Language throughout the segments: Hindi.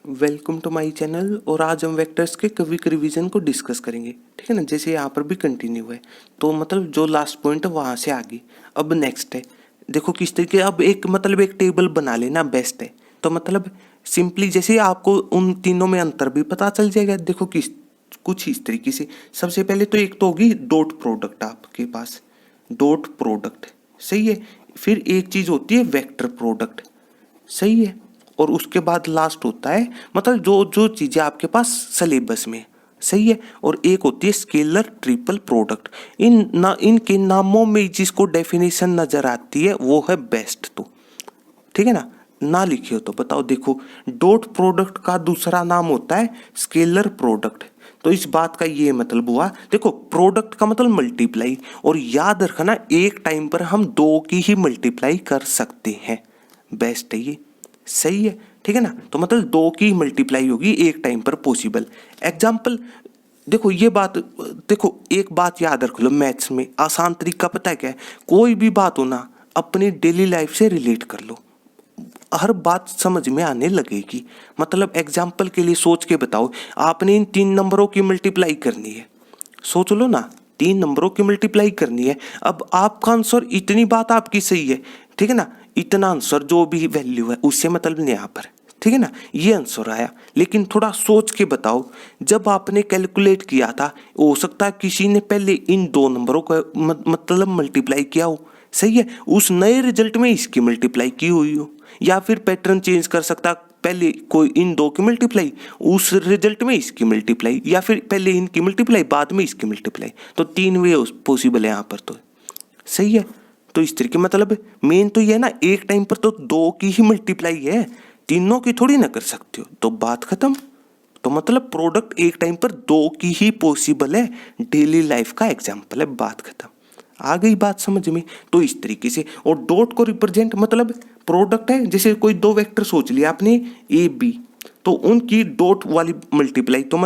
Welcome to my channel. और आज हम वेक्टर्स के क्विक रिवीजन को डिस्कस करेंगे, ठीक है ना। जैसे यहाँ पर भी कंटिन्यू है, तो मतलब जो लास्ट पॉइंट है वहाँ से आगे अब नेक्स्ट है। देखो किस तरीके, अब एक मतलब एक टेबल बना लेना बेस्ट है। तो मतलब सिंपली जैसे आपको उन तीनों में अंतर भी पता चल जाएगा। देखो किस कुछ इस तरीके से, सबसे पहले तो एक तो होगी डॉट प्रोडक्ट, आपके पास डॉट प्रोडक्ट सही है। फिर एक चीज होती है वेक्टर प्रोडक्ट, सही है। और उसके बाद लास्ट होता है मतलब जो जो चीजें आपके पास सिलेबस में, सही है। और एक होती है स्केलर ट्रिपल प्रोडक्ट। इनके नामों में जिसको डेफिनेशन नजर आती है वो है बेस्ट। तो ठीक है ना लिखियो तो बताओ। देखो डॉट प्रोडक्ट का दूसरा नाम होता है स्केलर प्रोडक्ट। तो इस बात का ये मतलब हुआ, देखो प्रोडक्ट का मतलब मल्टीप्लाई, और याद रखना एक टाइम पर हम दो की ही मल्टीप्लाई कर सकते हैं। बेस्ट है ये, सही है, ठीक है ना। तो मतलब दो की मल्टीप्लाई होगी एक टाइम पर पॉसिबल। एग्जाम्पल देखो, ये बात देखो, एक बात याद रख लो, मैथ्स में आसान तरीका पता है क्या है। कोई भी बात हो ना अपनी डेली लाइफ से रिलेट कर लो, हर बात समझ में आने लगेगी। मतलब एग्जाम्पल के लिए सोच के बताओ, आपने इन तीन नंबरों की मल्टीप्लाई करनी है, सोच लो ना, तीन नंबरों की मल्टीप्लाई करनी है। अब आपका आंसर, इतनी बात आपकी सही है, ठीक है ना, इतना आंसर जो भी वैल्यू है उससे मतलब नहीं यहाँ पर, ठीक है ना, ये आंसर आया। लेकिन थोड़ा सोच के बताओ, जब आपने कैलकुलेट किया था हो सकता है किसी ने पहले इन दो नंबरों का मतलब मल्टीप्लाई किया हो, सही है, उस नए रिजल्ट में इसकी मल्टीप्लाई की हुई हो। या फिर पैटर्न चेंज कर सकता, पहले कोई इन दो की मल्टीप्लाई उस रिजल्ट में इसकी मल्टीप्लाई, या फिर पहले इनकी मल्टीप्लाई बाद में इसकी मल्टीप्लाई। तो तीन वे पॉसिबल है यहाँ पर, तो सही है। तो इस तरीके मतलब मेन तो ये है ना, एक टाइम पर तो दो की ही मल्टीप्लाई है, तीनों की थोड़ी ना कर सकते हो, तो बात खत्म। तो मतलब प्रोडक्ट एक टाइम पर दो की ही पॉसिबल है, डेली लाइफ का एग्जाम्पल है, बात खत्म। आ गई बात समझ में। तो इस तरीके से, और डॉट को रिप्रेजेंट मतलब प्रोडक्ट है, जैसे कोई दो वेक्टर सोच लिया आपने ए बी, तो उनकी डॉट वाली मल्टीप्लाई, तो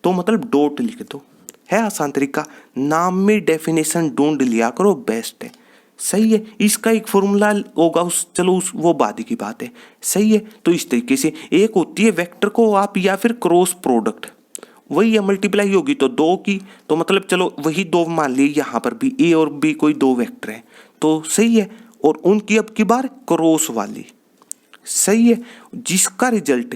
मतलब डॉट लिख दो, है आसान तरीका। नाम में डेफिनेशन ढूंढ लिया करो, बेस्ट है, सही है। इसका एक फॉर्मूला होगा चलो उस वो बाद की बात है, सही है। तो इस तरीके से एक होती है वेक्टर को आप या फिर क्रॉस प्रोडक्ट, वही है मल्टीप्लाई होगी तो दो की, तो मतलब चलो वही दो मान लिए, यहाँ पर भी ए और बी कोई दो वेक्टर हैं, तो सही है। और उनकी अब की बार क्रॉस वाली, सही है, जिसका रिजल्ट,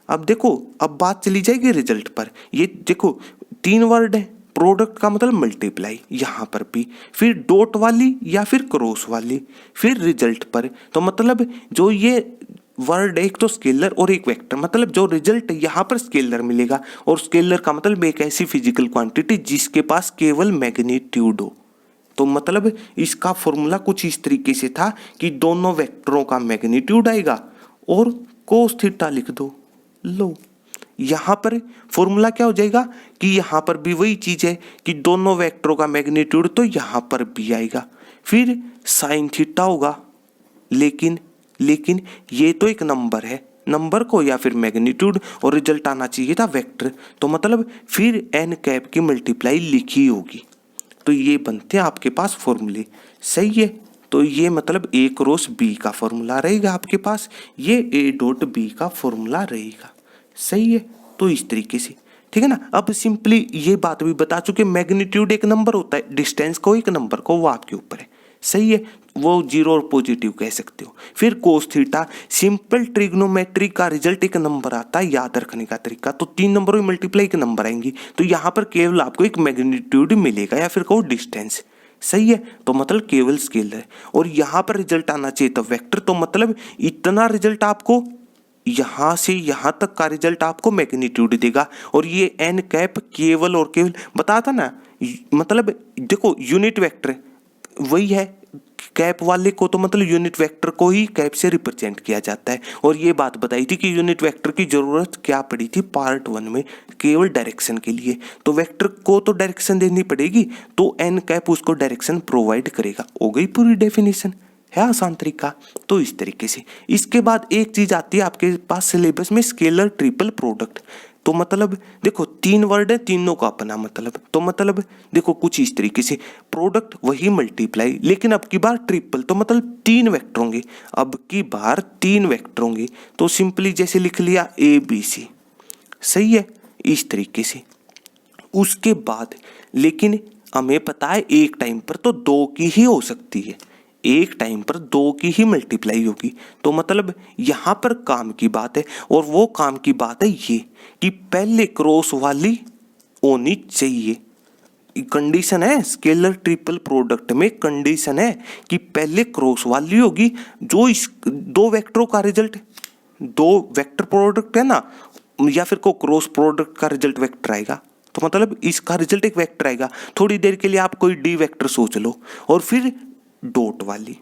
अब देखो अब बात चली जाएगी रिजल्ट पर। ये देखो तीन वर्ड है, प्रोडक्ट का मतलब मल्टीप्लाई यहाँ पर भी, फिर डॉट वाली या फिर क्रॉस वाली, फिर रिजल्ट पर। तो मतलब जो ये वर्ड एक तो स्केलर और एक वेक्टर, मतलब जो रिजल्ट यहाँ पर स्केलर मिलेगा, और स्केलर का मतलब एक ऐसी फिजिकल क्वांटिटी जिसके पास केवल मैग्नीट्यूड हो। तो मतलब इसका फॉर्मूला कुछ इस तरीके से था कि दोनों वेक्टरों का मैग्नीट्यूड आएगा और कोस थीटा लिख दो। लो यहाँ पर फॉर्मूला क्या हो जाएगा कि यहाँ पर भी वही चीज है कि दोनों वेक्टरों का मैग्नीट्यूड, तो यहाँ पर भी आएगा, फिर साइन थीटा होगा। लेकिन लेकिन ये तो एक नंबर है, नंबर को या फिर मैग्नीट्यूड, और रिजल्ट आना चाहिए था वेक्टर, तो मतलब फिर एन कैप की मल्टीप्लाई लिखी होगी। तो ये बनते हैं आपके पास फॉर्मूले, सही है। तो ये मतलब ए क्रॉस बी का फॉर्मूला रहेगा आपके पास, ये ए डॉट बी का फॉर्मूला रहेगा, सही है। तो इस तरीके से, ठीक है ना। अब सिंपली ये बात भी बता चुके, मैग्नीट्यूड एक नंबर होता है, डिस्टेंस को एक नंबर को वो आपके ऊपर है, सही है, वो जीरो और पॉजिटिव कह सकते हो। फिर कोस थीटा, सिंपल ट्रिग्नोमेट्री का रिजल्ट एक नंबर आता है, याद रखने का तरीका, तो तीन नंबरों की मल्टीप्लाई एक नंबर आएंगी, तो यहाँ पर केवल आपको एक मैग्नीट्यूड मिलेगा या फिर कहो डिस्टेंस, सही है। तो मतलब केवल स्केलर है, और यहाँ पर रिजल्ट आना चाहिए तो वेक्टर, तो मतलब इतना रिजल्ट आपको, यहां से यहां तक का रिजल्ट आपको मैग्नीट्यूड देगा। और ये एन कैप केवल और केवल बताता ना, मतलब देखो यूनिट वेक्टर वही है, कैप वाले को तो मतलब यूनिट वेक्टर को ही कैप से रिप्रेजेंट किया जाता है। और ये बात बताई थी कि यूनिट वेक्टर की जरूरत क्या पड़ी थी पार्ट 1 में, केवल डायरेक्शन के लिए। तो वेक्टर को तो डायरेक्शन देनी पड़ेगी, तो एन कैप उसको डायरेक्शन प्रोवाइड करेगा। हो गई पूरी डेफिनेशन, है आसान तरीका। तो इस तरीके से इसके बाद एक चीज आती है आपके पास सिलेबस में, स्केलर ट्रिपल प्रोडक्ट। तो मतलब देखो 3 वर्ड है, तीनों का अपना मतलब, तो मतलब देखो कुछ इस तरीके से प्रोडक्ट वही मल्टीप्लाई, लेकिन अब की बार ट्रिपल, तो मतलब 3 वेक्टर होंगे, अब की बार 3 वेक्टर होंगे, तो सिंपली जैसे लिख लिया ABC, सही है, इस तरीके से। उसके बाद लेकिन हमें पता है एक टाइम पर तो 2 की ही हो सकती है, एक टाइम पर 2 की ही मल्टीप्लाई होगी, तो मतलब यहाँ पर काम की बात है, और वो काम की बात है ये कि पहले क्रॉस वाली होनी चाहिए। कंडीशन है स्केलर ट्रिपल प्रोडक्ट में, कंडीशन है कि पहले क्रॉस वाली होगी, जो इस 2 वेक्टरों का रिजल्ट, 2 वेक्टर प्रोडक्ट है ना, या फिर को क्रॉस प्रोडक्ट का रिजल्ट वेक्टर आएगा, तो मतलब इसका रिजल्ट एक वेक्टर आएगा। थोड़ी देर के लिए आप कोई डी वेक्टर सोच लो, और फिर डॉट वाली,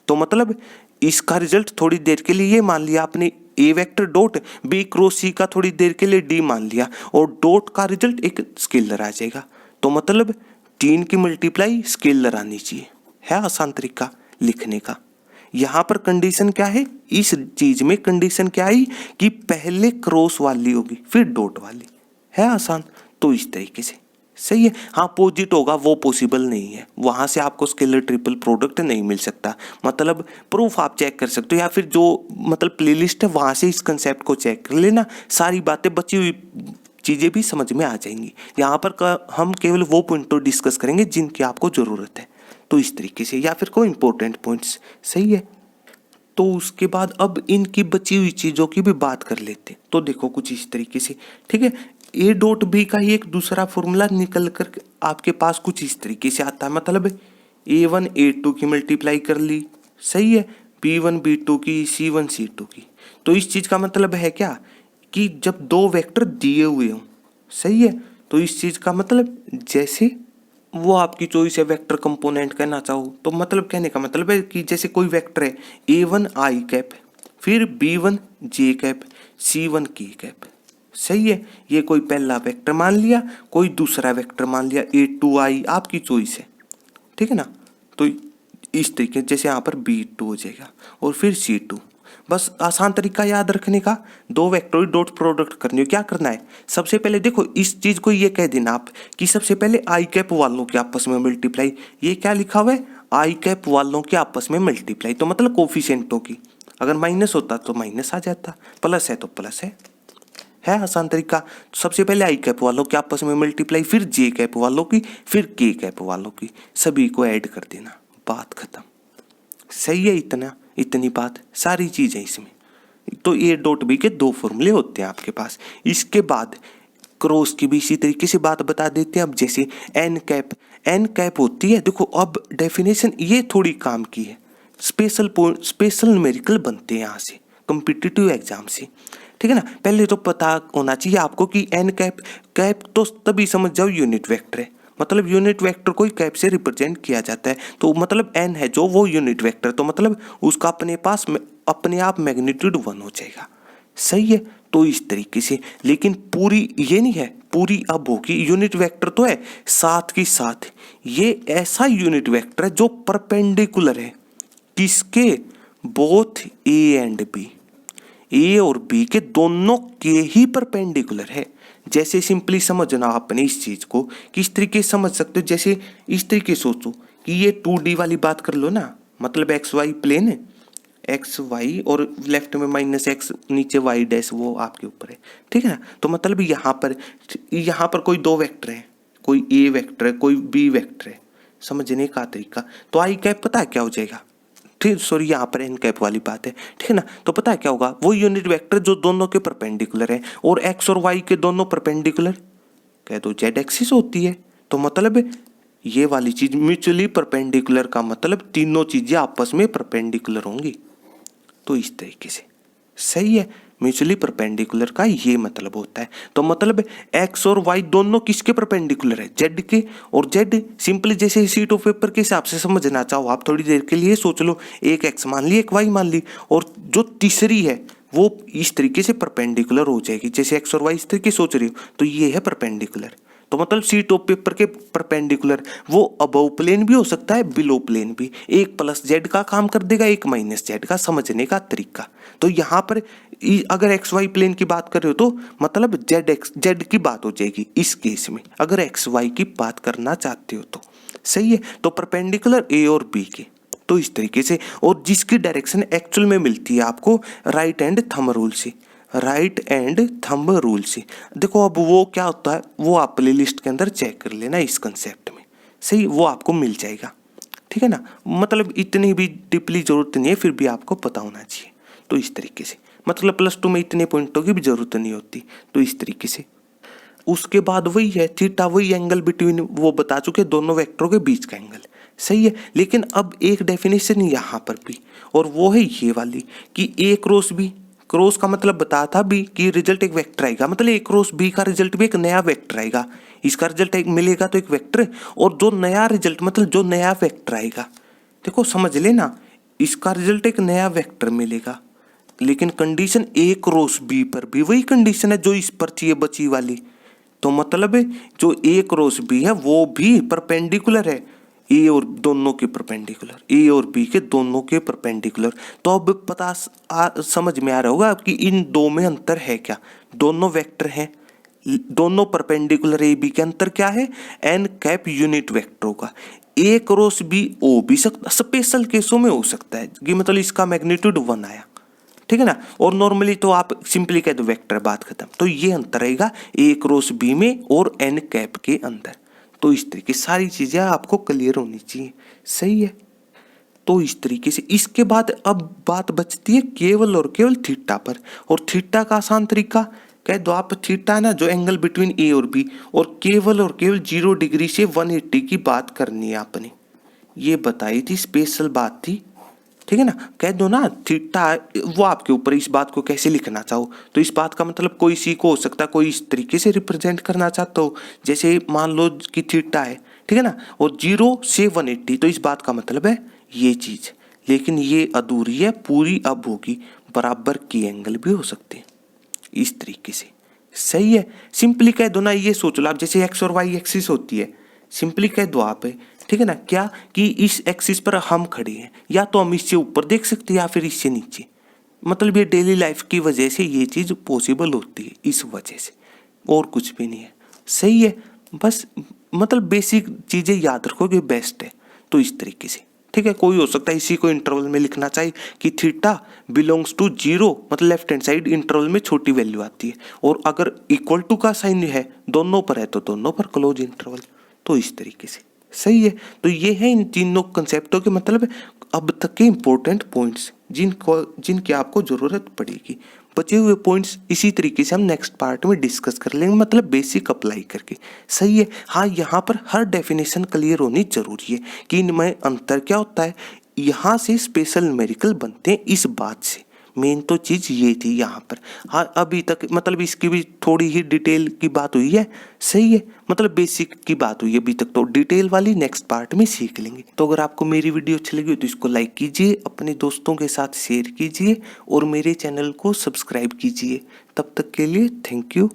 तो मतलब इसका रिजल्ट थोड़ी देर के लिए ये मान लिया आपने ए वेक्टर डॉट बी क्रॉस सी का थोड़ी देर के लिए डी मान लिया, और डॉट का रिजल्ट एक स्केलर आ जाएगा, तो मतलब 3 की मल्टीप्लाई स्केलर आनी चाहिए, है आसान तरीका लिखने का। यहाँ पर कंडीशन क्या है, इस चीज में कंडीशन क्या आई कि पहले क्रॉस वाली होगी फिर डॉट वाली, है आसान, तो इस तरीके से सही है। हाँ पोजिट होगा वो पॉसिबल नहीं है, वहां से आपको स्केलर ट्रिपल प्रोडक्ट नहीं मिल सकता, मतलब प्रूफ आप चेक कर सकते हो, या फिर जो मतलब प्लेलिस्ट है वहां से इस कंसेप्ट को चेक कर लेना, सारी बातें बची हुई चीजें भी समझ में आ जाएंगी। यहाँ पर हम केवल वो पॉइंट तो डिस्कस करेंगे जिनकी आपको जरूरत है, तो इस तरीके से, या फिर कोई इंपॉर्टेंट पॉइंट्स, सही है। तो उसके बाद अब इनकी बची हुई चीजों की भी बात कर लेते हैं, तो देखो कुछ इस तरीके से, ठीक है। ए डॉट बी का ही एक दूसरा फॉर्मूला निकल कर आपके पास कुछ इस तरीके से आता है, मतलब A1 A2 की मल्टीप्लाई कर ली, सही है, B1 B2 की, C1 C2 की, तो इस चीज का मतलब है क्या कि जब 2 वेक्टर दिए हुए हों, सही है, तो इस चीज का मतलब जैसे वो आपकी चॉइस है, वेक्टर कंपोनेंट कहना चाहो तो, मतलब कहने का मतलब है कि जैसे कोई वेक्टर है A1 I कैप, फिर B1 J cap, C1 K cap, सही है, ये कोई पहला वेक्टर मान लिया, कोई दूसरा वेक्टर मान लिया A2 I, आपकी चॉइस है, ठीक है ना। तो इस तरीके जैसे यहाँ पर B2 हो जाएगा, और फिर C2, बस आसान तरीका याद रखने का, 2 वेक्टोरियल डॉट प्रोडक्ट करनी हो, क्या करना है, सबसे पहले देखो इस चीज को ये कह देना आप कि सबसे पहले आई कैप वालों के आपस में मल्टीप्लाई, ये क्या लिखा हुआ है, आई कैप वालों के आपस में मल्टीप्लाई, तो मतलब कोफिशिएंटों की, अगर माइनस होता तो माइनस आ जाता, प्लस है तो प्लस है आसान तरीका। तो सबसे पहले आई कैप वालों के आपस में मल्टीप्लाई, फिर जे कैप वालों की, फिर के कैप वालों की, सभी को ऐड कर देना, बात खत्म, सही है, इतनी बात सारी चीज है इसमें। तो ए डॉट बी के 2 फॉर्मूले होते हैं आपके पास। इसके बाद क्रॉस की भी इसी तरीके से बात बता देते हैं। अब जैसे एन कैप होती है, देखो अब डेफिनेशन ये थोड़ी काम की है, स्पेशल न्यूमेरिकल बनते हैं यहाँ से कॉम्पिटिटिव एग्जाम से, ठीक है ना। पहले तो पता होना चाहिए आपको कि एन कैप तो तभी समझ जाओ यूनिट वेक्टर है, मतलब यूनिट वेक्टर को कैप से रिप्रेजेंट किया जाता है, तो मतलब एन है जो वो यूनिट वेक्टर, तो मतलब उसका अपने आप मैग्नीट्यूड 1 हो जाएगा, सही है। तो इस तरीके से, लेकिन पूरी ये नहीं है, पूरी अब होगी, यूनिट वेक्टर तो है, साथ के साथ ये ऐसा यूनिट वेक्टर है जो परपेंडिकुलर है किसके, बोथ ए एंड बी, ए और बी के दोनों के ही परपेंडिकुलर है। जैसे सिंपली समझना आपने इस चीज को किस तरीके से समझ सकते हो, जैसे इस तरीके सोचो कि ये 2D वाली बात कर लो ना, मतलब एक्स वाई प्लेन है, एक्स वाई और लेफ्ट में -x, नीचे y डैश, वो आपके ऊपर है, ठीक है ना। तो मतलब यहाँ पर कोई 2 वेक्टर है, कोई ए वेक्टर है, कोई बी वेक्टर है, समझने का तरीका। तो आई कैप पता है क्या हो जाएगा, ठीक, सॉरी यहाँ पर एन कैप वाली बात है, ठीक है ना। तो पता है क्या होगा, वो यूनिट वेक्टर जो दोनों के परपेंडिकुलर है, और एक्स और वाई के दोनों परपेंडिकुलर कह दो जेड एक्सिस होती है, तो मतलब ये वाली चीज म्यूचुअली परपेंडिकुलर का मतलब तीनों चीजें आपस में परपेंडिकुलर होंगी, तो इस तरीके से, सही है, म्यूचुअली परपेंडिकुलर का ये मतलब होता है। तो मतलब एक्स और वाई दोनों किसके परपेंडिकुलर है, जेड के, और जेड सिंपली जैसे शीट ऑफ पेपर के हिसाब से समझना चाहो आप, थोड़ी देर के लिए सोच लो, एक एक्स मान ली, एक वाई मान ली, और जो तीसरी है वो इस तरीके से परपेंडिकुलर हो जाएगी, जैसे एक्स और वाई इस तरीके सोच रही हो, तो ये है परपेंडिकुलर, तो मतलब शीट ऑफ पेपर के परपेंडिकुलर वो अबव प्लेन भी हो सकता है, बिलो प्लेन भी। एक प्लस जेड का काम कर देगा, एक माइनस जेड का, समझने का तरीका। तो यहाँ पर अगर एक्स वाई प्लेन की बात कर रहे हो तो मतलब जेड की बात हो जाएगी इस केस में, अगर एक्स वाई की बात करना चाहते हो तो। सही है, तो परपेंडिकुलर ए और बी के, तो इस तरीके से। और जिसकी डायरेक्शन एक्चुअल में मिलती है आपको राइट एंड थंब रूल से, राइट एंड थंब रूल से। देखो अब वो क्या होता है वो आप प्ले लिस्ट के अंदर चेक कर लेना इस कंसेप्ट में। सही, वो आपको मिल जाएगा, ठीक है ना। मतलब इतनी भी डीपली जरूरत नहीं है, फिर भी आपको पता होना चाहिए। तो इस तरीके से मतलब +2 में इतने पॉइंटों की भी जरूरत नहीं होती। तो इस तरीके से उसके बाद वही है थीटा, वही एंगल बिटवीन, वो बता चुके दोनों वेक्टरों के बीच का एंगल। सही है, लेकिन अब एक डेफिनेशन यहाँ पर भी, और वो है ये वाली कि ए क्रॉस बी, क्रॉस का मतलब बता था बी कि रिजल्ट एक वेक्टर आएगा, मतलब ए क्रॉस बी का रिजल्ट भी एक नया वेक्टर आएगा। इसका रिजल्ट एक मिलेगा तो एक वेक्टर, और जो नया रिजल्ट मतलब जो नया वेक्टर आएगा, देखो समझ लेना, इसका रिजल्ट एक नया वेक्टर मिलेगा। लेकिन कंडीशन ए क्रॉस बी पर भी वही कंडीशन है जो इस पर चाहिए बची वाली। तो मतलब जो ए क्रॉस बी है वो भी परपेंडिकुलर है ए और दोनों के परपेंडिकुलर, ए और बी के दोनों के परपेंडिकुलर। तो अब पता समझ में आ रहा होगा कि इन दो में अंतर है क्या। दोनों वेक्टर हैं, दोनों परपेंडिकुलर ए बी के अंतर क्या है, एन कैप यूनिट वेक्टरों का। ए क्रॉस बी हो भी सकता, स्पेशल केसों में हो सकता है कि मतलब इसका मैग्नीट्यूड 1 आया, ठीक है ना। और नॉर्मली तो आप सिंपली कह दो वेक्टर, बात खत्म। तो ये अंतर रहेगा ए क्रॉस बी में और एन कैप के अंदर। तो इस तरीके सारी चीजें आपको क्लियर होनी चाहिए। सही है, तो इस तरीके से इसके बाद अब बात बचती है केवल और केवल थीटा पर। और थीटा का आसान तरीका कह दो आप, थीटा ना जो एंगल बिटवीन ए और बी, और केवल 0 डिग्री से 180 की बात करनी है आपने, ये बताई थी, स्पेशल बात थी, ठीक है ना। कह दो ना थीटा, वो आपके ऊपर इस बात को कैसे लिखना चाहो। तो इस बात का मतलब कोई सी को हो सकता है, कोई इस तरीके से रिप्रेजेंट करना चाहते हो, जैसे मान लो कि थीटा है, ठीक है ना, और 0 से 180, तो इस बात का मतलब है ये चीज। लेकिन ये अधूरी है, पूरी अब होगी, बराबर की एंगल भी हो सकते हैं इस तरीके से। सही है, सिंपली कह दो ना, ये सोच लो आप, जैसे एक्स और वाई एक्सिस होती है, सिंपली कह दो आप, ठीक है ना, क्या कि इस एक्सिस पर हम खड़े हैं, या तो हम इससे ऊपर देख सकते हैं या फिर इससे नीचे। मतलब ये डेली लाइफ की वजह से ये चीज पॉसिबल होती है, इस वजह से, और कुछ भी नहीं है। सही है, बस मतलब बेसिक चीजें याद रखोगे बेस्ट है। तो इस तरीके से, ठीक है, कोई हो सकता है इसी को इंटरवल में लिखना चाहिए कि थीटा बिलोंग्स टू 0, मतलब लेफ्ट हैंड साइड इंटरवल में छोटी वैल्यू आती है, और अगर इक्वल टू का साइन है दोनों पर है तो दोनों पर क्लोज इंटरवल। तो इस तरीके से सही है। तो ये है इन तीनों कंसेप्टों के मतलब अब तक के इंपॉर्टेंट पॉइंट्स जिनकी आपको जरूरत पड़ेगी। बचे हुए पॉइंट्स इसी तरीके से हम नेक्स्ट पार्ट में डिस्कस कर लेंगे, मतलब बेसिक अप्लाई करके। सही है, हाँ, यहाँ पर हर डेफिनेशन क्लियर होनी जरूरी है कि इनमें अंतर क्या होता है। यहाँ से स्पेशल न्यूमेरिकल बनते हैं, इस बात से मेन तो चीज ये थी यहाँ पर। हाँ, अभी तक मतलब इसकी भी थोड़ी ही डिटेल की बात हुई है। सही है, मतलब बेसिक की बात हुई है, अभी तक तो डिटेल वाली नेक्स्ट पार्ट में सीख लेंगे। तो अगर आपको मेरी वीडियो अच्छी लगी हो तो इसको लाइक कीजिए, अपने दोस्तों के साथ शेयर कीजिए, और मेरे चैनल को सब्सक्राइब कीजिए। तब तक के लिए थैंक यू।